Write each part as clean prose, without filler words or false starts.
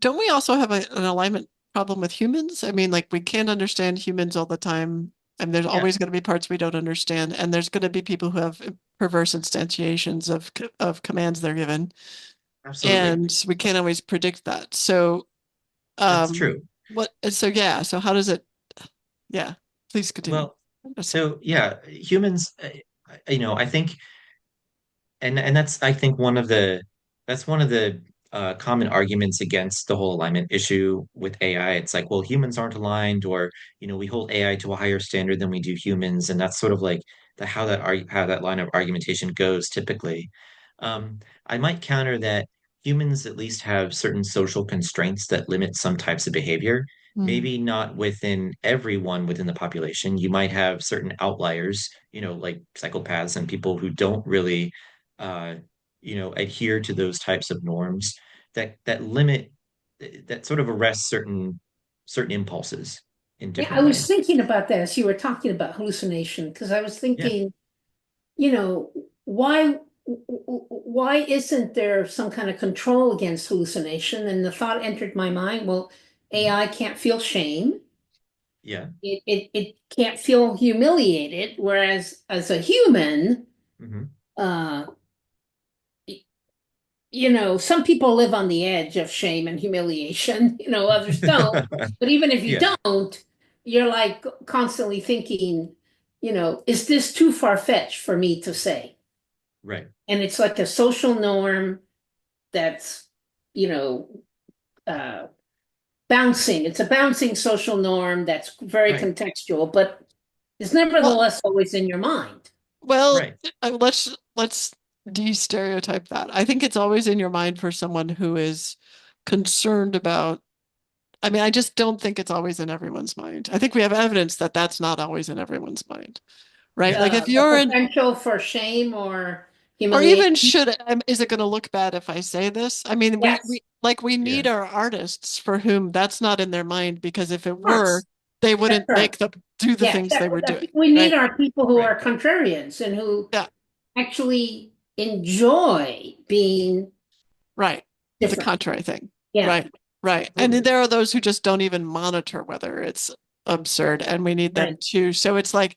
don't we also have an alignment problem with humans? I mean, like we can't understand humans all the time, and there's Yeah, always going to be parts we don't understand, and there's going to be people who have perverse instantiations of commands they're given, absolutely. and we can't always predict that. So, That's um, true. what? So yeah. So how does it? Yeah. Please continue. Well, so yeah, humans, I think, and that's I think one of the common arguments against the whole alignment issue with AI. It's like, well, humans aren't aligned, or we hold AI to a higher standard than we do humans, and that's sort of like how that line of argumentation goes typically. I might counter that humans at least have certain social constraints that limit some types of behavior. Mm. Maybe not within everyone within the population. You might have certain outliers, like psychopaths and people who don't really uh, adhere to those types of norms that limit that sort of arrest certain impulses in Yeah, I different was ways. thinking about that as you were talking about hallucination, because I was Yeah. thinking, you know, why why isn't there some kind of control against hallucination? And the thought entered my mind, well, Mhm. AI can't feel shame. Yeah. It can't feel humiliated, whereas as a human, Hmm. uh, some people live on the edge of shame and humiliation, others don't. But even if you Yeah. don't, you're like constantly thinking, is this too far-fetched for me to say? Right. And it's like a social norm that's, you know, uh, bouncing. It's a bouncing social norm that's very Right. contextual, but it's Well, nevertheless always in your mind. well, Right. let's de-stereotype that. I think it's always in your mind for someone who is concerned about. I mean, I just don't think it's always in everyone's mind. I think we have evidence that that's not always in everyone's mind, right? Yeah. Like if The you're in, potential for shame or or even humiliation. should, is it going to look bad if I say this? I mean, Yes, we Yeah. need our artists for whom that's not in their mind because if it of were, course. they That's wouldn't right. make them do the Yeah, things they were doing, we need right? our people who Right. are contrarians and who Yeah, actually enjoy being right. The different. contrary thing. Yeah, Right. Right. And then Totally. there are those who just don't even monitor whether it's absurd, and we need them right. too. So it's like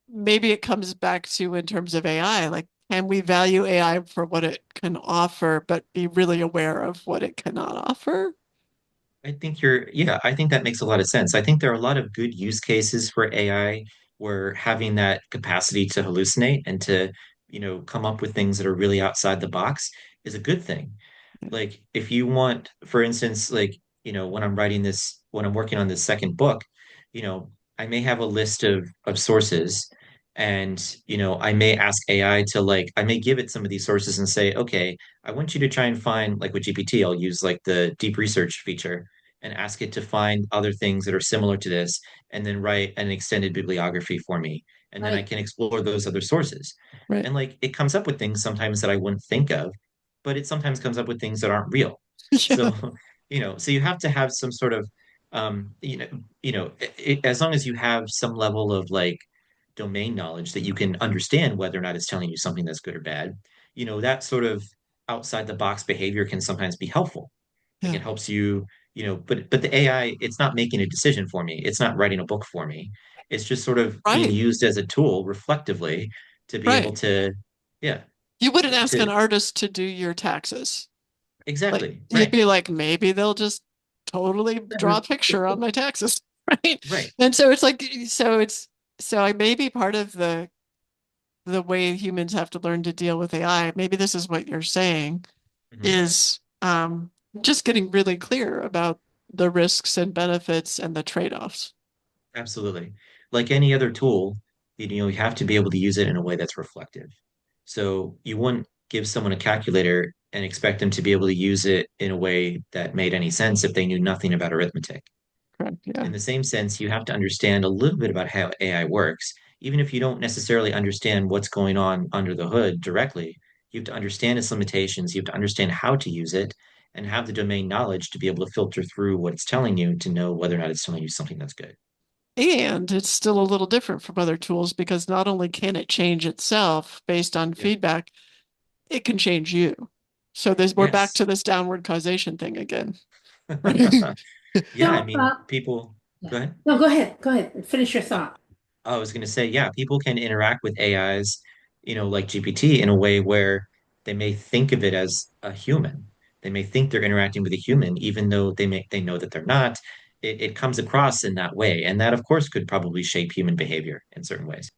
maybe it comes back to in terms of AI, like can we value AI for what it can offer, but be really aware of what it cannot offer? Yeah, I think that makes a lot of sense. I think there are a lot of good use cases for AI where having that capacity to hallucinate and to, come up with things that are really outside the box is a good thing. Like if you want, for instance, like, when I'm working on this second book, you know, I may have a list of sources and, I may ask AI to I may give it some of these sources and say, okay, I want you to try and find like with GPT, I'll use like the deep research feature and ask it to find other things that are similar to this and then write an extended bibliography for me. And then I Right. can explore those other sources. Right. And like it comes up with things sometimes that I wouldn't think of, but it sometimes comes up with things that aren't real. Yeah. So, so you have to have some sort of, as long as you have some level of like domain knowledge that you can understand whether or not it's telling you something that's good or bad, that sort of outside the box behavior can sometimes be helpful. Like Yeah. it helps you, but the AI, it's not making a decision for me. It's not writing a book for me. It's just sort of being Right. used as a tool reflectively to be able Right. to, yeah, You wouldn't ask an to artist to do your taxes. Like exactly, you'd right, be like, maybe they'll just totally draw a picture on my taxes, right? right. And so it's like, so I maybe part of the way humans have to learn to deal with AI, maybe this is what you're saying, Mhm. is just getting really clear about the risks and benefits and the trade-offs. Absolutely. Like any other tool, you have to be able to use it in a way that's reflective. So you wouldn't give someone a calculator and expect them to be able to use it in a way that made any sense if they knew nothing about arithmetic. Correct. Yeah. In the same sense, you have to understand a little bit about how AI works. Even if you don't necessarily understand what's going on under the hood directly, you have to understand its limitations. You have to understand how to use it and have the domain knowledge to be able to filter through what it's telling you to know whether or not it's telling you something that's good. And it's still a little different from other tools because not only can it change itself based on Yeah. feedback, it can change you. So we're back Yes. to this downward causation thing again. Right? Yeah, I So, mean, people, go yeah. ahead. No, go ahead. Go ahead. Finish your thought. I was going to say, yeah, people can interact with AIs, like GPT in a way where they may think of it as a human. They may think they're interacting with a human, even though they know that they're not. It comes across in that way. And that, of course, could probably shape human behavior in certain ways.